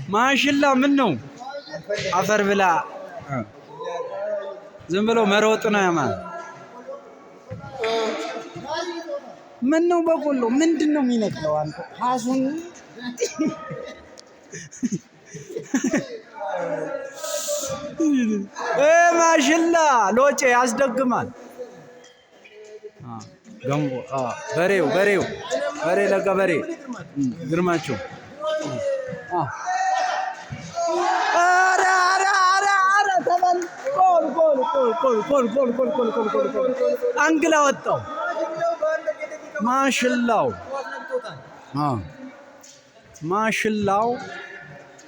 ማሽላ ምን ነው አፈር ብላ ዝም ብሎ መሮጥ ነው ያማል። ምን ነው በቆሎ ምንድነው የሚነቅለው አንተ ሀሱን ማሽላ ሎጬ ያስደግማል። ገንቦ በሬው በሬ ለገበሬ ግርማቸው አንግላ ወጣው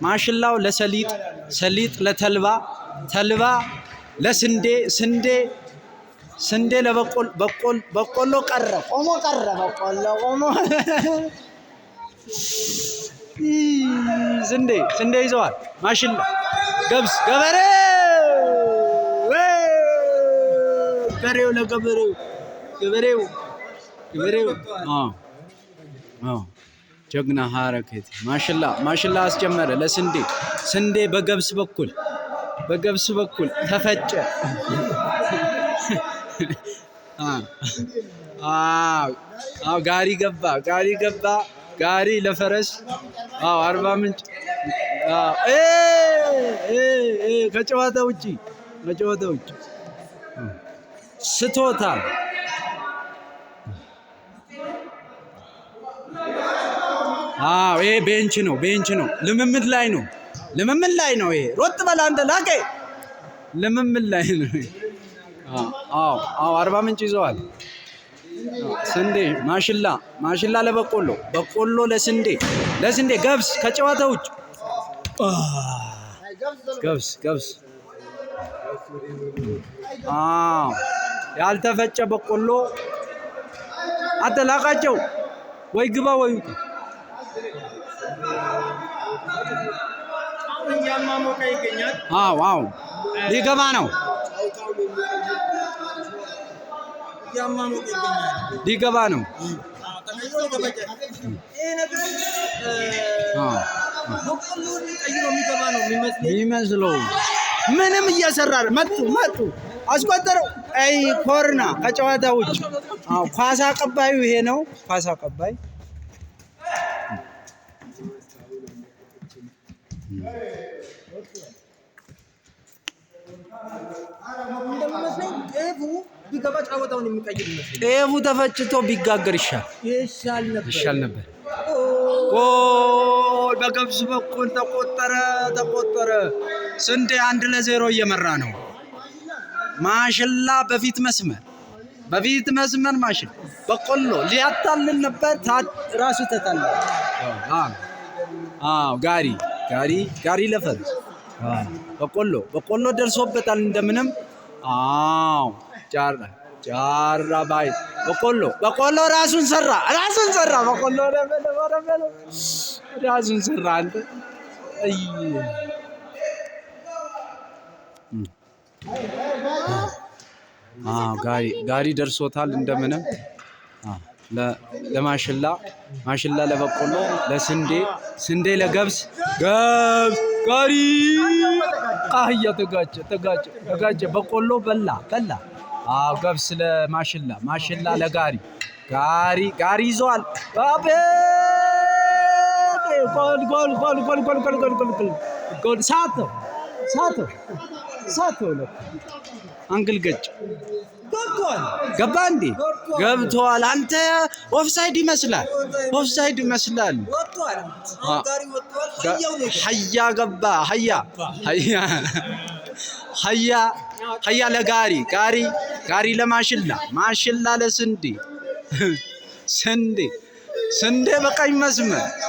ማሽላው ለሰሊጥ ሰሊጥ ለተልባ ተልባ ለስንዴ ስንዴ በቆሎ ቀረ ቆሞ ቆሞ ስንዴ ይዘዋል። ማሽላ ገብስ ገበሬው ለገበሬው ጀግና ሀረከት ማሽላ አስጀመረ ለስንዴ በገብስ በኩል ተፈጨ። ጋሪ ገባ ጋሪ ለፈረስ አርባ ምንጭ ከጨዋታ ውጪ ስቶታል። ይሄ ቤንች ነው። ልምምድ ላይ ነው። ይሄ ሮጥ በላ አንተ ላቀ ልምምድ ላይ ነው። አርባ ምንጭ ይዘዋል። ስንዴ ማሽላ በቆሎ ለስንዴ ገብስ ከጨዋታ ውጭ ገብስ ያልተፈጨ በቆሎ አተላቃቸው ወይ ግባ ወይ ውጣ። ያማሞቀ ይገኛል። ሊገባ ነው። ሊገባ ነው። የሚመስለው ምንም እየሰራ መጡ አስቆጠረው። ኮርና ከጨዋታ ውጭ። ኳስ አቀባዩ ይሄ ነው። ኳስ አቀባይ ጤፉ ተፈጭቶ ቢጋገር ይሻል ነበር። ጎል በገብስ በኩል ተቆጠረ። ስንዴ 1-0 እየመራ ነው። ማሽላ በፊት መስመር ማሽላ በቆሎ ሊያታልን ነበር። ራሱ ተታለ። ጋሪ ለፈረስ በቆሎ ደርሶበታል። እንደምንም ጃራ ባይ በቆሎ ራሱን ሰራ። በቆሎ ራሱን ሰራ። አንተ ጋሪ ደርሶታል። እንደምንም ለማሽላ ለበቆሎ ለስንዴ ለገብስ ጋሪ ቃህያ ተጋጨ። በቆሎ በላ። ገብስ ለማሽላ ለጋሪ ይዘዋል። ጎል ሳተው አንግል ገጭ ገባ እንዴ? ገብቷል። አንተ ኦፍሳይድ ይመስላል። ሀያ ገባ። ሀያ ለጋሪ ለማሽላ ለስንዴ በቀኝ መስመር